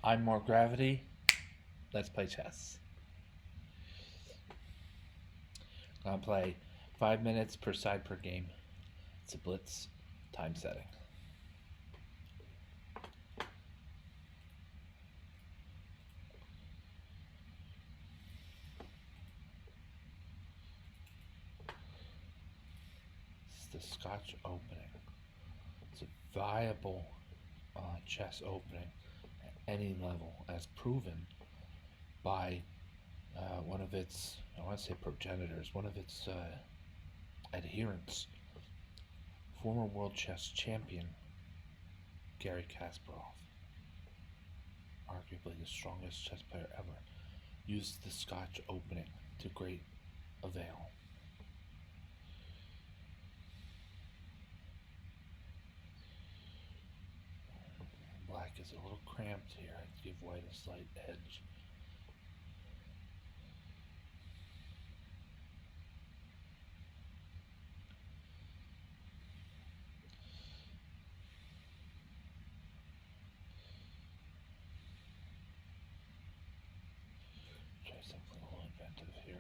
I'm more gravity. Let's play chess. Gonna play 5 minutes per side per game. It's a blitz time setting. This is the Scotch opening. It's a viable chess opening at any level, as proven by one of its, I want to say progenitors, one of its adherents, former world chess champion Garry Kasparov, arguably the strongest chess player ever, used the Scotch opening to great avail. Black is a little cramped here. I'd give white a slight edge. Try something a little inventive here.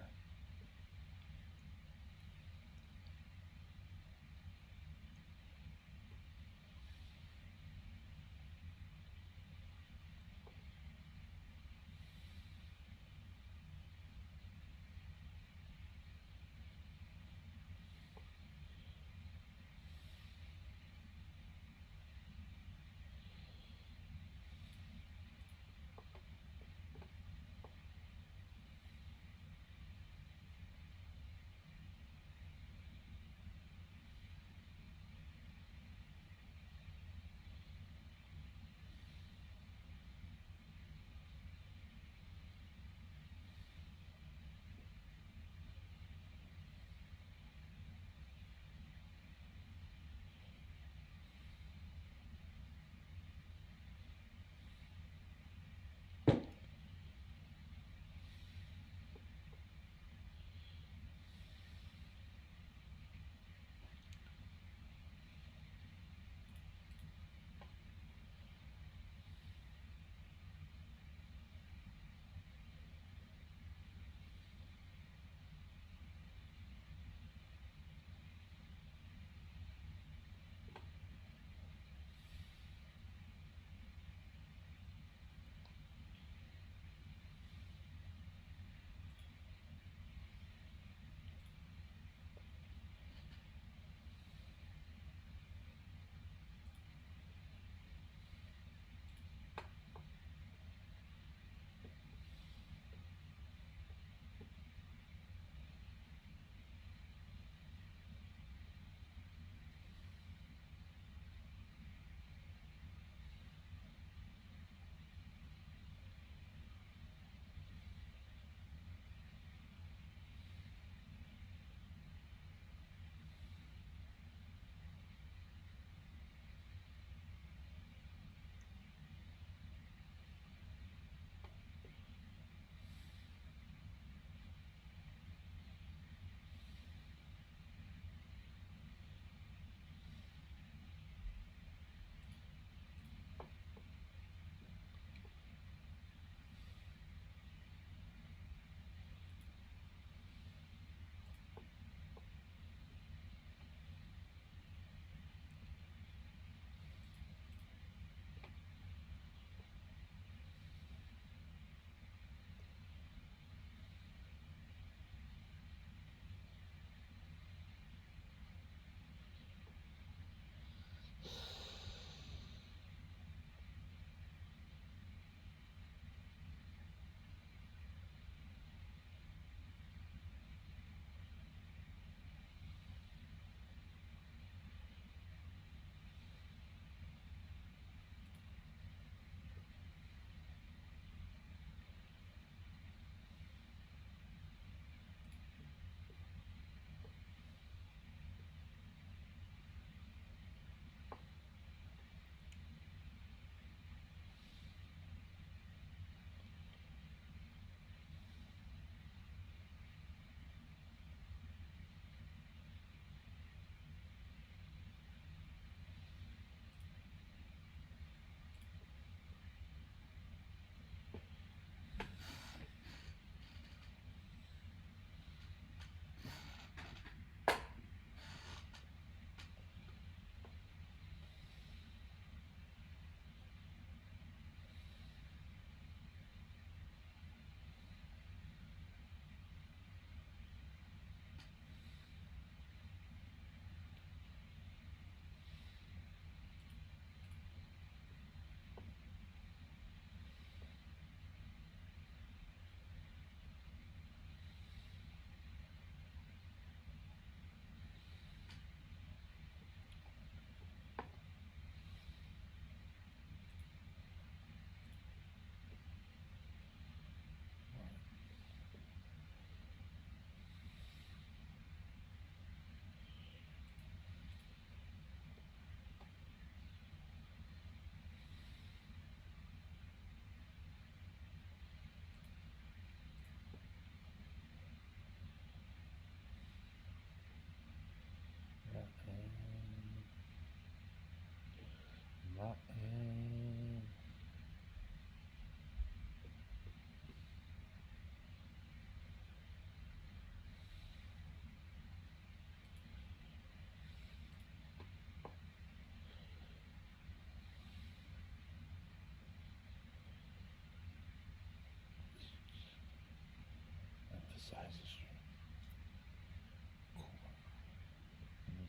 size of string. Mm.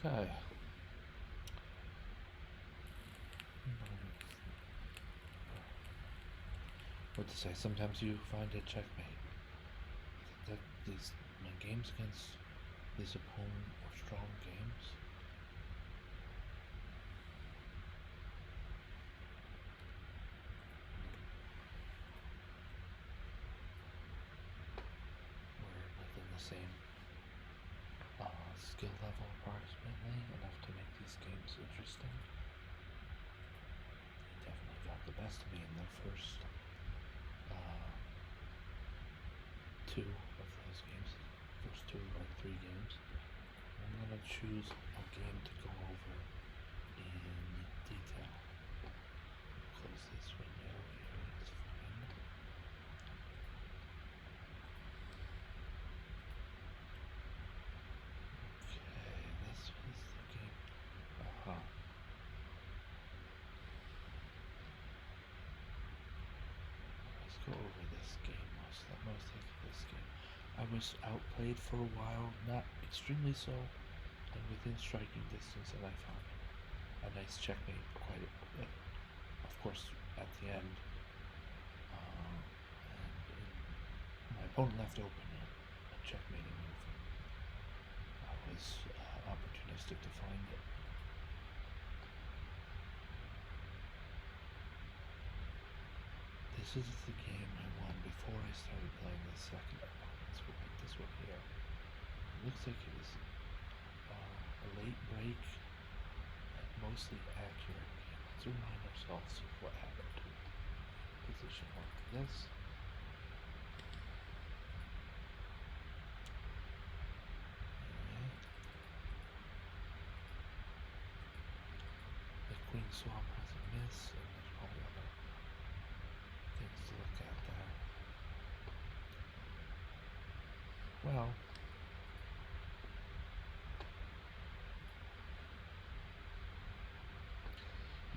Okay. What to say? Sometimes you find a checkmate. That these my games against this opponent are strong games. We're within the same skill level approximately, enough to make these games interesting. They definitely got the best of me in the first two of those games, first 2 or 3 games. I'm gonna choose a game to go over in detail. Close this window here, it's fine. Okay, this was the game. Let's go over this game, most of this game. I was outplayed for a while, not extremely so, and within striking distance, and I found a nice checkmate of course, at the end. And my opponent left open a checkmating move. I was opportunistic to find it. This is the game I won before I started playing the second opponents. We'll pick this one here. It looks like it was a late break and mostly accurate. Let's remind ourselves of what happened to position like this. The queen swap was a miss, and there's probably other things to look at there. Well,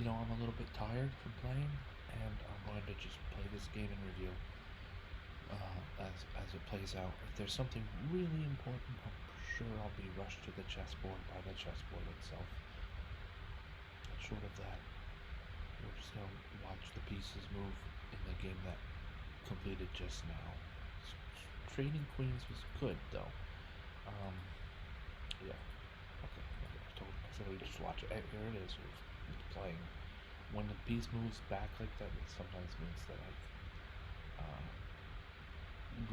I'm a little bit tired from playing, and I'm going to just play this game in review as it plays out. If there's something really important, I'm sure I'll be rushed to the chessboard by the chessboard itself. But short of that, we're just going to watch the pieces move in the game that completed just now. Trading queens was good, though. Yeah. Okay. I said we just watch it. Here it is. It's playing. When the piece moves back like that, it sometimes means that I've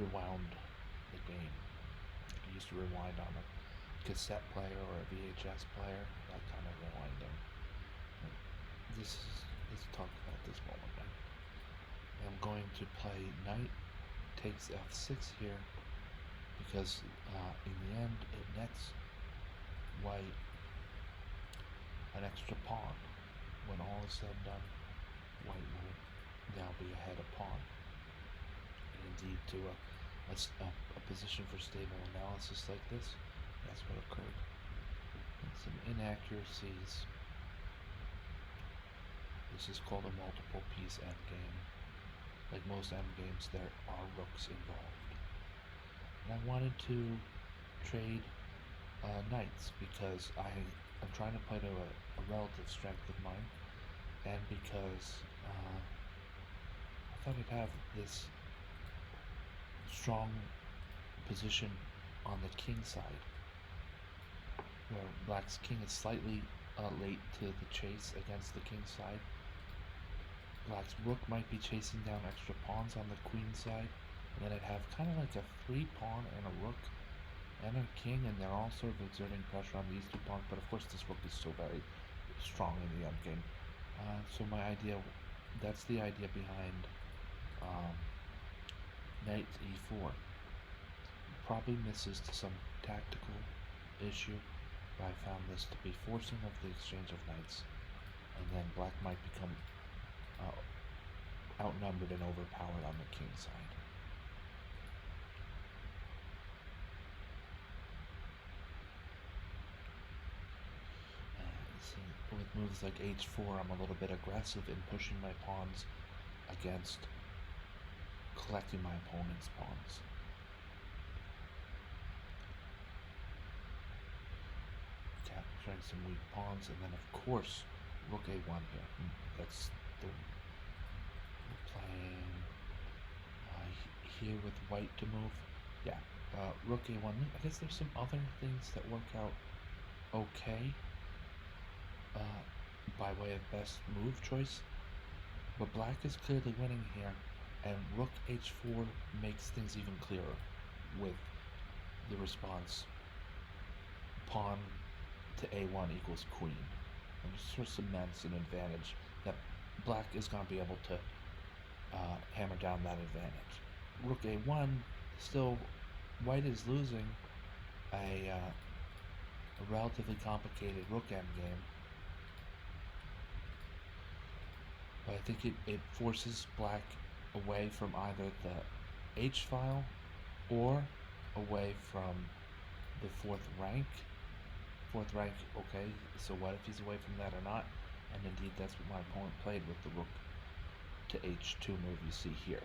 rewound the game. I used to rewind on a cassette player or a VHS player, that kind of rewinding. Let's talk about this moment. I'm going to play knight takes f6 here because in the end it nets white an extra pawn. When all is said and done, white will now be ahead of pawn. And indeed, to a position for stable analysis like this, that's what occurred. And some inaccuracies. This is called a multiple piece endgame. Like most endgames, there are rooks involved. And I wanted to trade knights because I'm trying to play to a relative strength of mine, and because I thought I'd have this strong position on the king side, where black's king is slightly late to the chase against the king side. Black's rook might be chasing down extra pawns on the queen side, and then I'd have kind of like a 3-pawn and a rook and a king, and they're all sort of exerting pressure on these 2 pawns, but of course this rook is still very strong in the endgame. So that's the idea behind knight e4. Probably misses to some tactical issue, but I found this to be forcing of the exchange of knights, and then black might become outnumbered and overpowered on the king side. With moves like h4, I'm a little bit aggressive in pushing my pawns against collecting my opponent's pawns. capturing some weak pawns, and then of course rook a1 here. That's the we're playing here with white to move. Yeah, rook a1. I guess there's some other things that work out okay by way of best move choice, but black is clearly winning here, and rook h4 makes things even clearer with the response pawn to a1 equals queen, and just sort of cements an advantage that black is going to be able to hammer down that advantage. Rook a1, still white is losing a relatively complicated rook endgame, but I think it forces black away from either the h file or away from the fourth rank. Fourth rank, okay, so what if he's away from that or not? And indeed that's what my opponent played with the rook to h2 move you see here.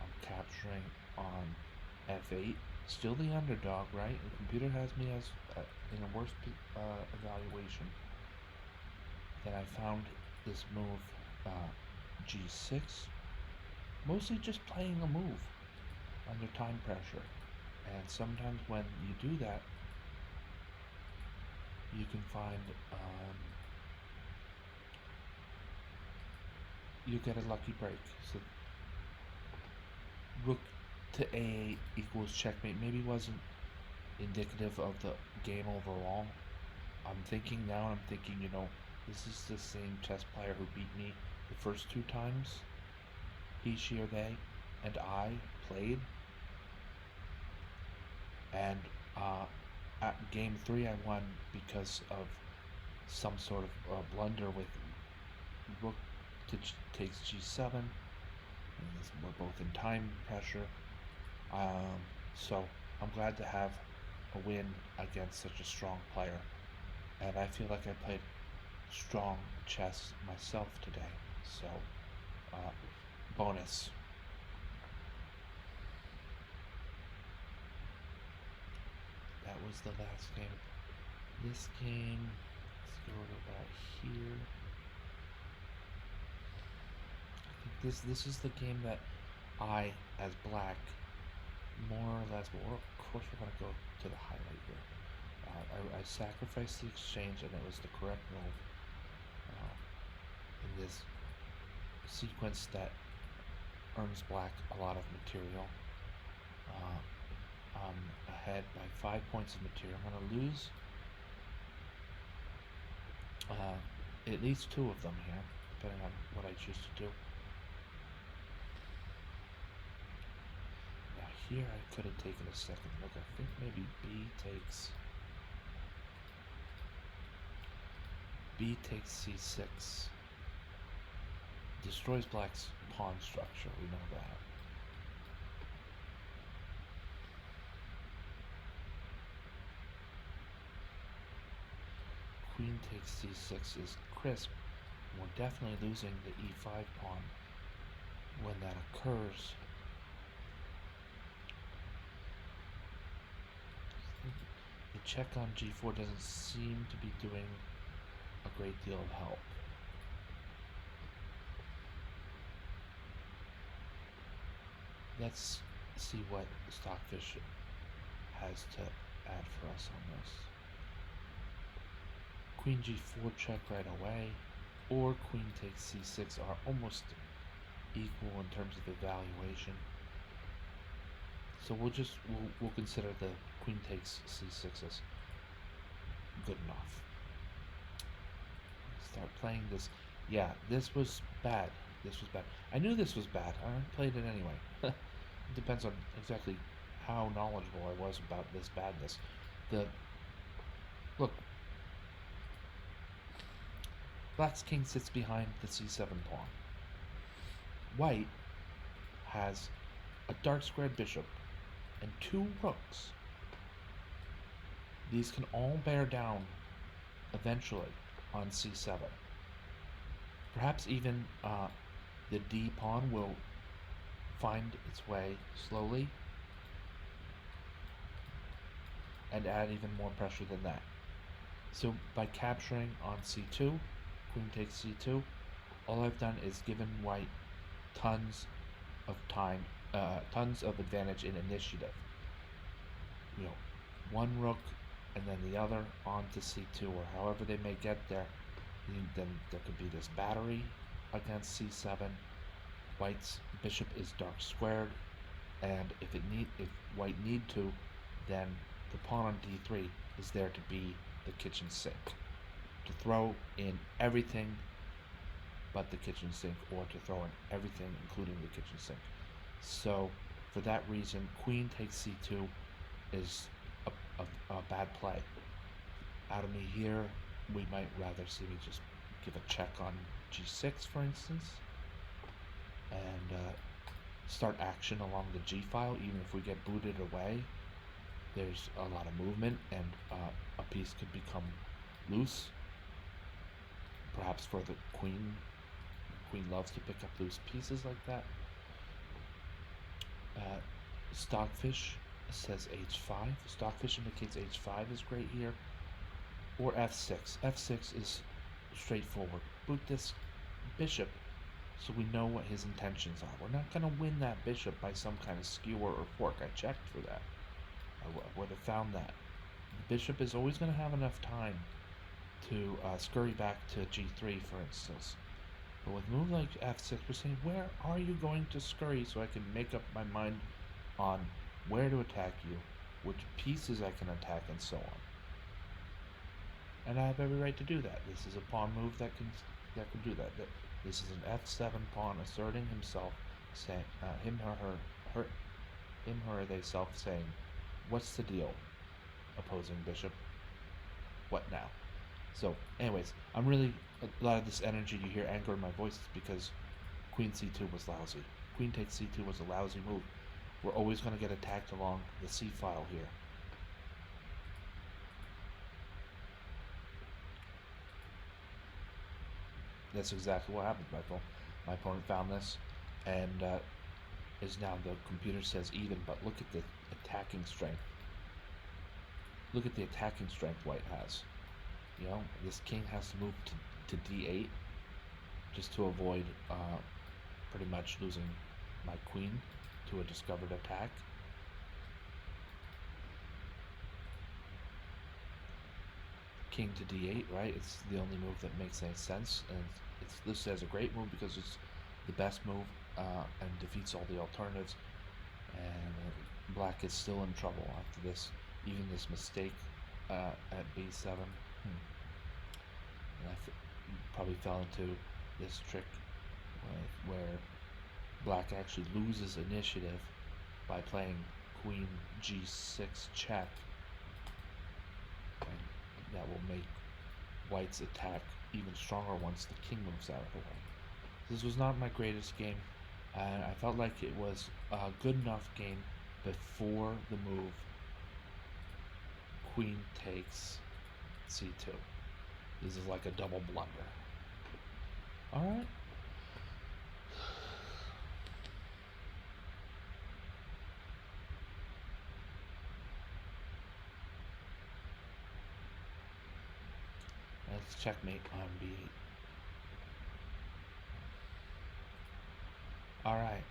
I'm capturing on f8, still the underdog, right? The computer has me as in a worse evaluation. Then I found this move g6, mostly just playing a move under time pressure. And sometimes when you do that, you can find you get a lucky break. So rook to a8 equals checkmate maybe wasn't indicative of the game overall. I'm thinking, this is the same chess player who beat me the first two times she or they and I played. And at game 3 I won because of some sort of blunder with rook takes g7, and we're both in time pressure. So I'm glad to have a win against such a strong player, and I feel like I played strong chess myself today, so bonus. That was the last game. This game, let's go to about here. I think this is the game that I, as black, more or less, but of course we're going to go to the highlight here. I sacrificed the exchange, and it was the correct move in this sequence that earns black a lot of material. I'm ahead by 5 points of material. I'm going to lose at least 2 of them here, depending on what I choose to do. Now here I could have taken a second look. I think maybe b takes c6. Destroys black's pawn structure, we know that. Queen takes c6 is crisp. We're definitely losing the e5 pawn when that occurs. The check on g4 doesn't seem to be doing a great deal of help. Let's see what Stockfish has to add for us on this. Queen g4 check right away, or queen takes c6 are almost equal in terms of evaluation. So we'll consider the queen takes c6 as good enough. Start playing this. Yeah, this was bad. I knew this was bad. I played it anyway. It depends on exactly how knowledgeable I was about this badness. Look, black's king sits behind the c7 pawn. White has a dark squared bishop and 2 rooks. These can all bear down eventually on c7. Perhaps even the d pawn will find its way slowly. and add even more pressure than that. So by capturing on c2, queen takes c2, all I've done is given white tons of time, tons of advantage in initiative. You know, one rook and then the other onto c2, or however they may get there. Then there could be this battery against c7. White's bishop is dark squared, and if white need to, then the pawn on d3 is there to be the kitchen sink, to throw in everything but the kitchen sink, or to throw in everything including the kitchen sink. So for that reason, queen takes c2 is a bad play. Out of me here, we might rather see me just give a check on g6, for instance, and start action along the g file. Even if we get booted away, there's a lot of movement, and a piece could become loose. Perhaps for the queen. The queen loves to pick up loose pieces like that. Stockfish says h5. Stockfish indicates h5 is great here. Or f6. f6 is straightforward. Boot this bishop so we know what his intentions are. We're not going to win that bishop by some kind of skewer or fork. I checked for that. I would have found that. The bishop is always going to have enough time to scurry back to g3, for instance. But with a move like f6, we're saying, where are you going to scurry, so I can make up my mind on where to attack you, which pieces I can attack, and so on. And I have every right to do that. This is a pawn move that can do that. This is an f7 pawn asserting himself, saying him or they self saying, what's the deal, opposing bishop? What now? So, anyways, I'm really, a lot of this energy you hear anger in my voice is because queen c2 was lousy. Queen takes c2 was a lousy move. We're always going to get attacked along the c file here. That's exactly what happened, Michael. My opponent found this, and is now, the computer says even, but look at the attacking strength. Look at the attacking strength white has. You know, this king has to move to d8 just to avoid pretty much losing my queen to a discovered attack. King to d8, right? It's the only move that makes any sense, and it's listed as a great move because it's the best move and defeats all the alternatives. And black is still in trouble after this, even this mistake at b7. And I probably fell into this trick where black actually loses initiative by playing queen g6 check, and that will make white's attack even stronger once the king moves out of the way. This was not my greatest game, and I felt like it was a good enough game before the move queen takes c2. This is like a double blunder. Alright. Let's checkmate on b8. Alright.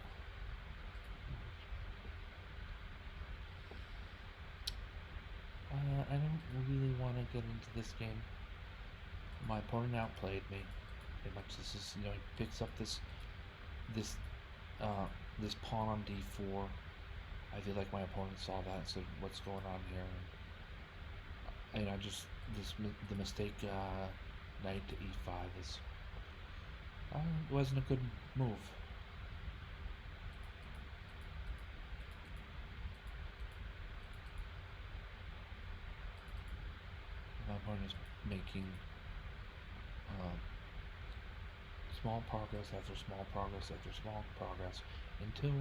I don't really want to get into this game. My opponent outplayed me. Pretty much, this is, you know, he picks up this pawn on d4. I feel like my opponent saw that and said, "What's going on here?" And I just the mistake, knight to e5 is wasn't a good move. My opponent is making small progress after small progress after small progress until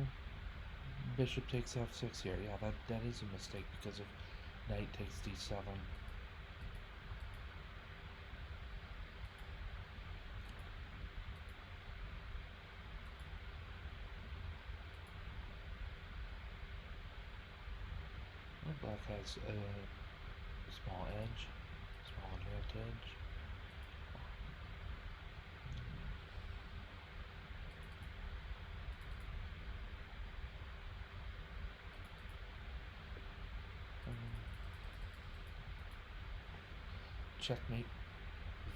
bishop takes f6 here. Yeah, that is a mistake because of knight takes d7. Black has Small edge, small advantage. Checkmate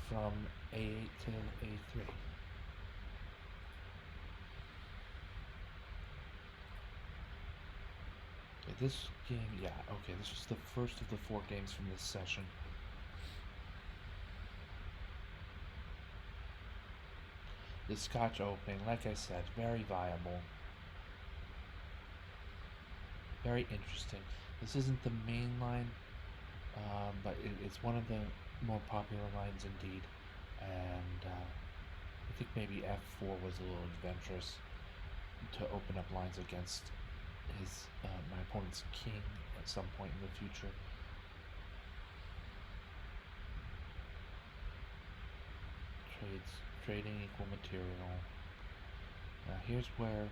from a8 to a3. Okay, this game, yeah, okay, this was the first of the 4 games from this session. The Scotch opening, like I said, very viable. Very interesting. This isn't the main line, but it's one of the more popular lines indeed. And I think maybe f4 was a little adventurous to open up lines against his my opponent's king at some point in the future. Trading equal material. Now here's where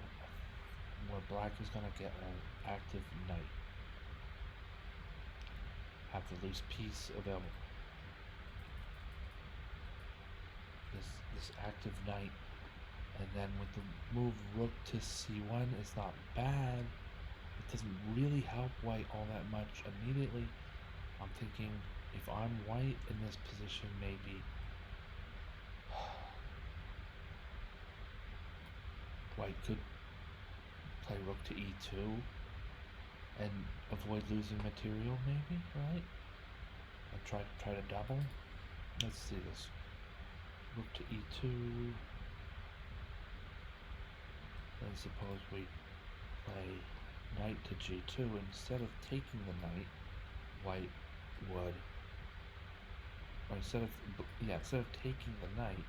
black is going to get an active knight. Have the loose piece available. This active knight, and then with the move rook to c1 is not bad. It doesn't really help white all that much immediately. I'm thinking if I'm white in this position, maybe white could play rook to e2 and avoid losing material, maybe, right? And try to double. Let's see this. Rook to e2. Then suppose we play knight to g2. Instead of taking the knight, white would, or instead of taking the knight,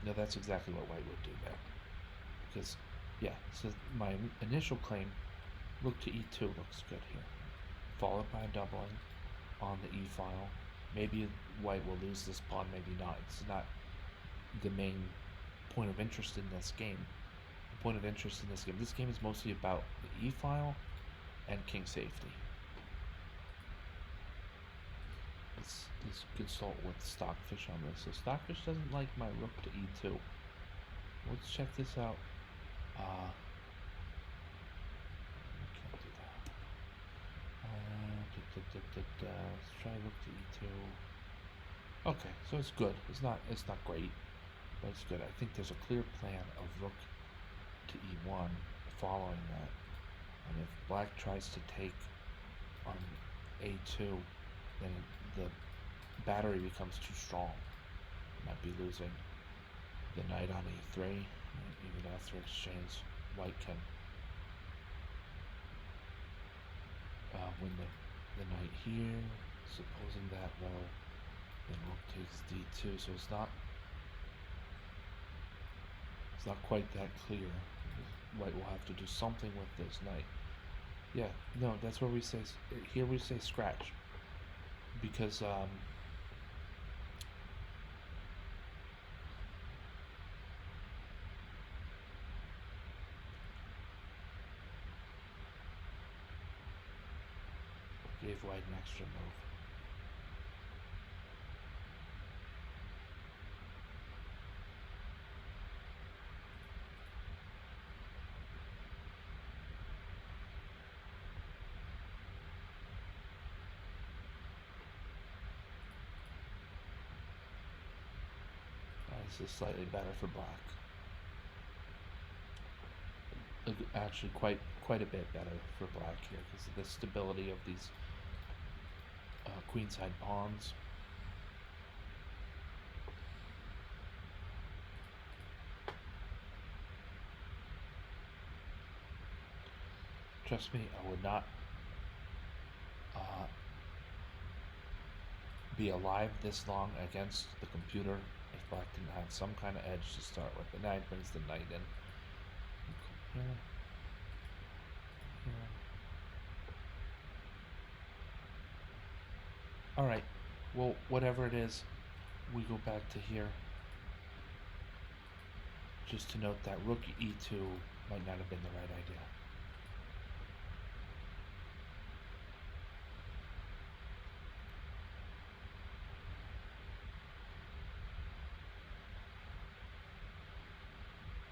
no, that's exactly what white would do there. Because, yeah, so my initial claim, rook to e2 looks good here. Followed by a doubling on the e file. Maybe white will lose this pawn, maybe not. It's not the main point of interest in this game. The point of interest in this game is mostly about the e file and king safety. Let's consult with Stockfish on this. So Stockfish doesn't like my rook to e2. Let's check this out. We can't do that. Let's try rook to e2. Okay, so it's good. It's not great, but it's good. I think there's a clear plan of rook to e1 following that. And if black tries to take on a2, then the battery becomes too strong. Might be losing the knight on e3. Even after exchange, white can win the knight here. Supposing that, well, then rook takes d2. So it's not quite that clear. White will have to do something with this knight. Yeah, no, that's where we say, here we say scratch. Because, gave white an extra move. This is slightly better for black. Actually, quite a bit better for black here because of the stability of these queenside pawns. Trust me, I would not be alive this long against the computer if black didn't have some kind of edge to start with. The knight brings the knight in. Here. Here. Alright, well, whatever it is, we go back to here. Just to note that rook e2 might not have been the right idea.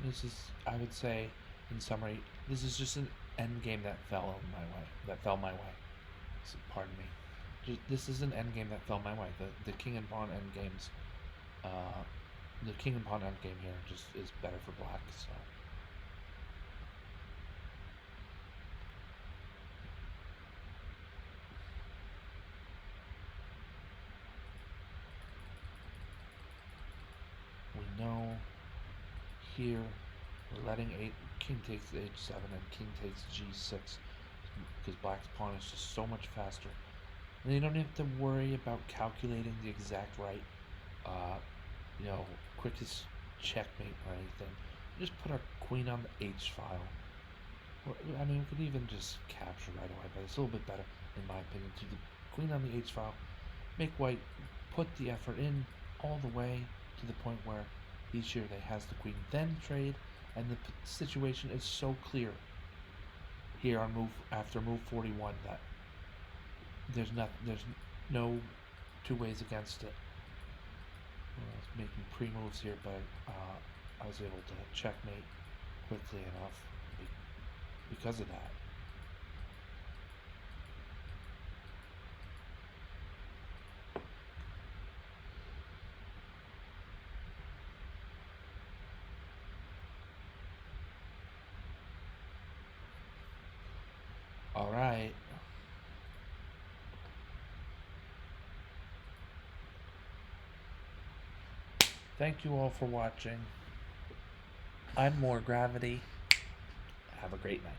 This is, I would say, in summary, this is just an end game that fell my way. That fell my way. So, pardon me. This is an end game that fell my way. The king and pawn end games, uh, the king and pawn end game here just is better for black. So we know here we're letting king takes h7 and king takes g6 because black's pawn is just so much faster. And you don't have to worry about calculating the exact right, uh, quickest checkmate or anything. Just put our queen on the h file. Or, I mean, we could even just capture right away, but it's a little bit better, in my opinion, to the queen on the h file. Make white put the effort in all the way to the point where he's sure they has the queen, then trade, and the situation is so clear here on move 41 that there's no two ways against it. I was making pre-moves here, but I was able to checkmate quickly enough because of that. All right. Thank you all for watching. I'm More Gravity. Have a great night.